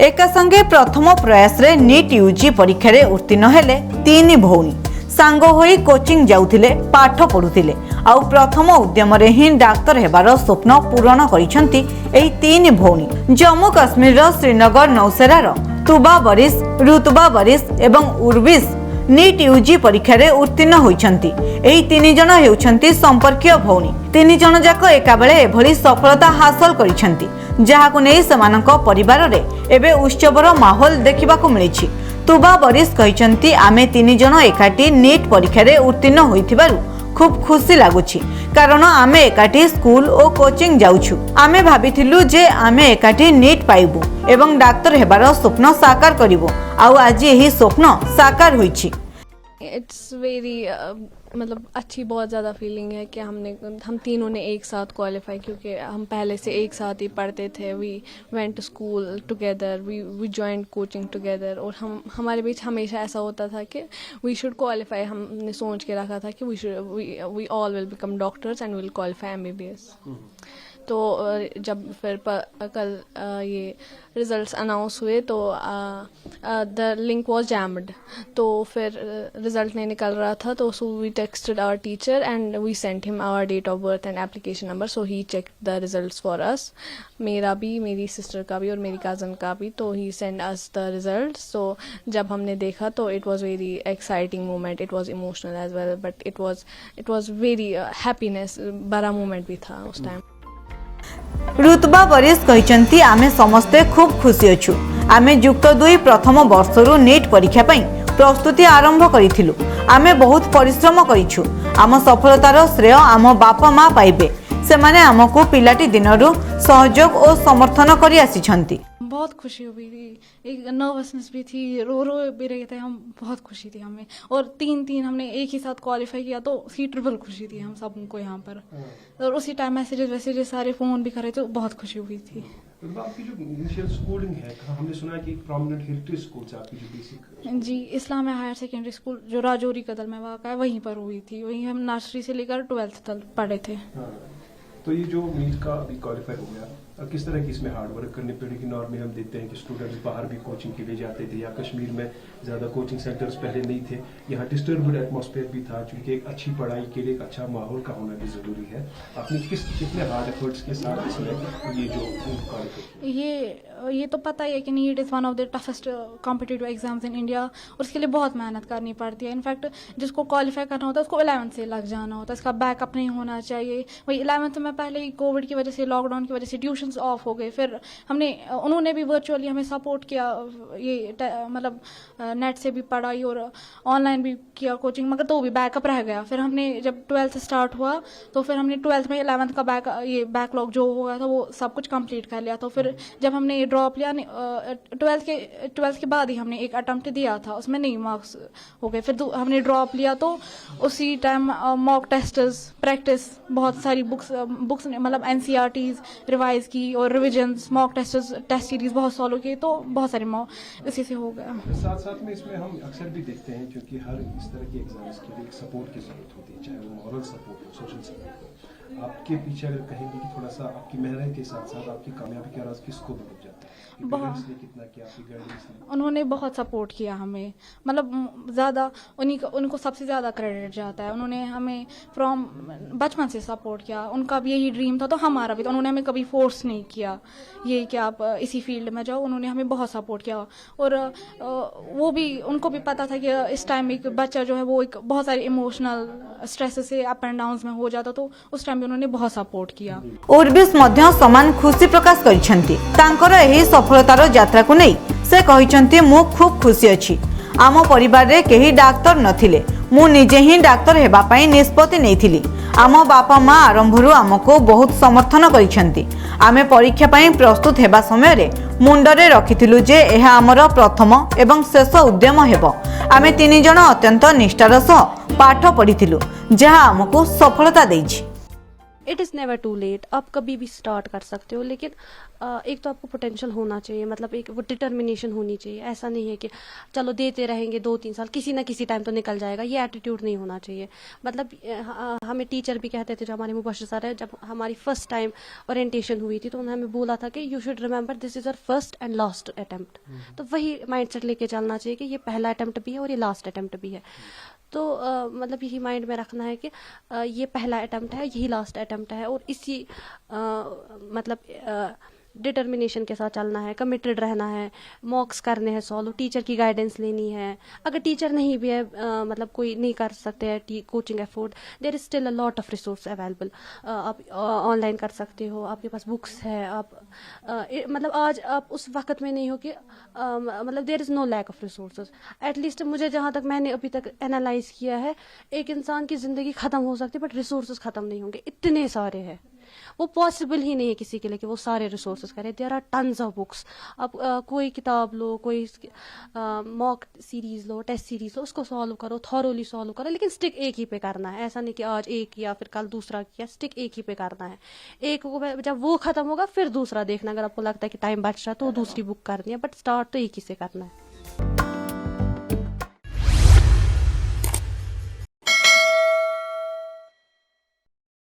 एका संगे प्रथम प्रयास रे नीट यूजी परीक्षा रे उत्तीर्ण हेले तीन भौणी सांग होई कोचिंग जाउथिले पाठ पढुथिले आउ प्रथम उद्यम रे ही डाक्तर हेबार स्वप्न पूरण करिसंती एही तीन भौणी। जम्मू काश्मीर रो श्रीनगर नौसेरा रो तुबा बरिस, ऋतुबा बरिस एवं उर्विस नीट यूजी परीक्षा रे उत्तीर्ण होइछंती। एही तीन जण हेउछंती संपर्कीय भौणी। तीन जण जाक एका बेले एभली सफलता हासिल करिछंती जहाकु नै समानक परिवार रे एबे उत्सवर माहौल देखिबाकू मिलिछि। तुबा बरिस कहिछंती आमे तीन जण एकाठी नीट परीक्षा रे उत्तीर्ण होइथिबारु खूब खुशी लागुछि कारण आमे एकाठी स्कूल और कोचिंग जाउछु। आमे भाबिथिलु जे आमे एकाठी नीट पाइबु एवं डाक्तर हेबार स्वप्न साकार करिवु आउ आज एही स्वप्न साकार होइछि। इट्स वेरी मतलब अच्छी बहुत ज़्यादा फीलिंग है कि हम तीनों ने एक साथ क्वालिफाई, क्योंकि हम पहले से एक साथ ही पढ़ते थे। We went to school together, we joined coaching together और हमारे बीच हमेशा ऐसा होता था कि वी शुड क्वालिफाई। हमने सोच के रखा था कि we all will become doctors and will qualify MBBS। तो जब फिर कल ये रिज़ल्ट्स अनाउंस हुए तो द लिंक वाज जैम्ड। तो फिर रिज़ल्ट नहीं निकल रहा था तो so we texted our teacher and we sent him our date of birth and application number. So he checked the results for us, मेरा भी, मेरी सिस्टर का भी और मेरी कज़न का भी। तो he send us the result. So जब हमने देखा तो it was very exciting moment, it was emotional as well, but it was very happiness, बड़ा मोमेंट भी था उस टाइम। ऋतुबा बरिस कहिचंती आमे समस्ते खूब खुशी अछु। आमे युक्त 2 प्रथम वर्षरु नीट परीक्षा पई प्रस्तुति आरंभ करिथिलु। आमे बहुत परिश्रम करिछु। आम सफलतार श्रेय आम बापा माँ पाइबे। से माने आमको पिलाटी दिनरु सहयोग और समर्थन करि आसीछंती। बहुत खुशी हुई थी, एक नर्वसनेस भी थी, रो भी रहे थे हम, बहुत खुशी थी हमें। और तीन हमने एक ही साथ क्वालिफाई किया तो उसकी ट्रिपल खुशी थी हम सबको यहाँ पर। और उसी टाइम मैसेजेस सारे फोन भी कर रहे थे, बहुत खुशी हुई थी। आपकी जो इनिशियल स्कूलिंग है, हमने सुना है कि एक प्रोमिनेंट हेरिटेज स्कूल से आपकी जो बेसिक जी इस्लामिया हायर सेकेंडरी स्कूल जो राजौरी कदल में वाक़ा है वहीं पर हुई थी। वहीं हम नर्सरी से लेकर 12th तक पढ़े थे। तो ये जो नीट का अभी क्वालिफाई हो गया, किस तरह की इसमें हार्ड वर्क करनी पड़ेगी? नॉर्मली हम देखते हैं कि स्टूडेंट्स बाहर भी कोचिंग के लिए जाते थे, या कश्मीर में ज़्यादा कोचिंग सेंटर्स पहले नहीं थे, यहाँ डिस्टर्ब्ड एटमॉस्फेयर भी था, क्योंकि एक अच्छी पढ़ाई के लिए एक अच्छा माहौल का होना भी ज़रूरी है। आपने कितने हार्ड एफर्ट्स के साथ इसमें ये जो ये तो पता ही है कि NEET is one of the toughest competitive exams in India, और उसके लिए बहुत मेहनत करनी पड़ती है। इनफैक्ट जिसको क्वालिफाई करना होता है उसको 11th से लग जाना होता है, इसका बैकअप नहीं होना चाहिए। वही 11th में पहले ही कोविड की वजह से, लॉकडाउन की वजह से ट्यूशन्स ऑफ हो गए। फिर उन्होंने भी वर्चुअली हमें सपोर्ट किया, ये मतलब नेट से भी पढ़ाई और ऑनलाइन भी किया कोचिंग, मगर तो भी बैकअप रह गया। फिर हमने जब 12th स्टार्ट हुआ तो फिर हमने 12th में 11th का बैकलॉग जो हो गया था वो सब कुछ कंप्लीट कर लिया। तो फिर जब हमने ये ड्रॉप लिया 12th के बाद ही हमने एक अटेम्प्ट दिया था, उसमें नहीं मार्क्स हो गए। फिर हमने ड्रॉप लिया तो उसी टाइम मॉक टेस्ट्स, प्रैक्टिस, बहुत सारी बुक्स मतलब NCERTs रिवाइज की और रिविजन्स, मॉक टेस्ट सीरीज बहुत सॉल्व किए, तो बहुत सारे इसी से हो गया। साथ में इसमें हम अक्सर भी देखते हैं, क्योंकि हर इस तरह के एग्जाम्स के लिए एक सपोर्ट की जरूरत होती है, चाहे वो मॉरल सपोर्ट हो, सोशल सपोर्ट हो। आपके पीछे अगर कहेंगे कि थोड़ा सा आपकी मेहनत के साथ साथ आपकी कामयाबी का राज किसको बदल जाता है? कितना किया, आपकी गाइडेंस ने? उन्होंने बहुत सपोर्ट किया हमें, मतलब ज़्यादा उनको सबसे ज़्यादा क्रेडिट जाता है। उन्होंने हमें फ्रॉम बचपन से सपोर्ट किया, उनका भी यही ड्रीम था तो हमारा भी। तो उन्होंने हमें कभी फोर्स नहीं किया ये कि आप इसी फील्ड में जाओ। उन्होंने हमें बहुत सपोर्ट किया। और उनको भी पता था कि इस टाइम एक बच्चा जो है वो एक बहुत सारे इमोशनल स्ट्रेस से अप एंड डाउन में हो जाता, तो उस टाइम भी उन्होंने बहुत सपोर्ट किया। उर्विस मध्य समान खुशी प्रकाश करिसेंती। तांकर एही सफलतार यात्रा को नहीं से कहिसेंती मु खूब खुशी अछि। आम परिवार रे केही डाक्टर नथिले, मु निजे ही डाक्टर हेबा पई निष्पत्ति नेइथिली। आम बापा माँ आरंभरू आमको बहुत समर्थन करिसेंती। आमे परीक्षा पई प्रस्तुत हेबा समय रे मुंडरे रखिथिलु जे एहा हमर प्रथम एवं शेष उद्यम हेबो। आमे तीन जण अत्यंत निष्ठार सह पाठ पढिथिलु, जहा आमको सफलता देइछि। It is never too late, आप कभी भी स्टार्ट कर सकते हो, लेकिन एक तो आपको पोटेंशियल होना चाहिए, मतलब एक वो डिटर्मिनेशन होनी चाहिए. ऐसा नहीं है कि चलो देते रहेंगे 2-3 साल, किसी ना किसी टाइम तो निकल जाएगा, ये एटीट्यूड नहीं होना चाहिए. मतलब हमें टीचर भी कहते थे, जो हमारे मुबश्शिर सर है, जब हमारी फर्स्ट टाइम ओरिएंटेशन हुई थी तो उन्होंने हमें बोला था कि you should remember this is our first and last attempt. तो वही माइंड सेट लेके चलना चाहिए कि ये पहला अटेम्प्ट भी है और ये लास्ट अटेम्प्ट भी है. तो मतलब यही माइंड में रखना है कि ये पहला अटेम्प्ट है, यही लास्ट अटेम्प्ट है, और इसी मतलब डिटर्मिनेशन के साथ चलना है, कमिटेड रहना है, मॉक्स करने हैं सॉल्व, टीचर की गाइडेंस लेनी है. अगर टीचर नहीं भी है, मतलब कोई नहीं कर सकते हैं coaching afford, there is still a lot of resource available. आप ऑनलाइन कर सकते हो, आपके पास बुक्स है, आप मतलब आज आप उस वक्त में नहीं हो कि मतलब there is no lack of resources. At least मुझे जहाँ तक मैंने अभी तक एनालाइज किया है, एक इंसान की ज़िंदगी ख़त्म हो सकती है बट रिसोर्सेज ख़त्म नहीं होंगे. इतने सारे हैं, वो पॉसिबल ही नहीं है किसी के लिए कि वो सारे रिसोर्सेज करे. There are tons of books. आप कोई किताब लो, कोई मॉक सीरीज लो, टेस्ट सीरीज लो, उसको सॉल्व करो, थॉरोली सॉल्व करो, लेकिन स्टिक एक ही पे करना है. ऐसा नहीं कि आज एक किया फिर कल दूसरा किया, स्टिक एक ही पे करना है. एक को जब वो खत्म होगा फिर दूसरा देखना. अगर आपको लगता है कि टाइम बच रहा है तो दूसरी बुक करनी है, बट स्टार्ट तो एक ही से करना है.